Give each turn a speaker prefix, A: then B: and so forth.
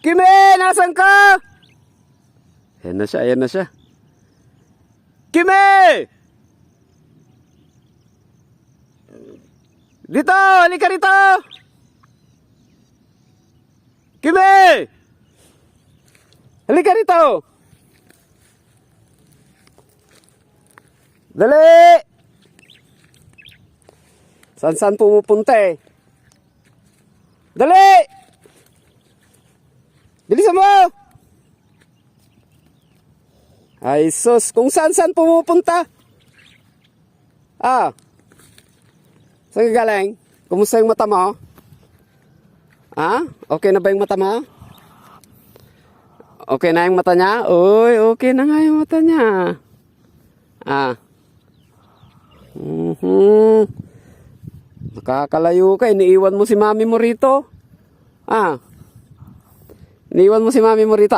A: Kimi, nasan ka? Ayan na siya, ayan na siya. Kimi! Dito, halika rito! Kimi! Halika rito! Dali! Saan pumupunta eh? Dali! Bilisan mo! Ay sus, kung saan pumupunta? Ah. Saan ka galing? Kumusta yung mata mo? Ah? Okay na ba yung mata mo? Okay na yung mata niya? Uy, okay na nga yung mata niya. Ah. Nakakalayo ka. Iniiwan mo si mami mo rito. Ah. Iniiwan mo si mami mo rito.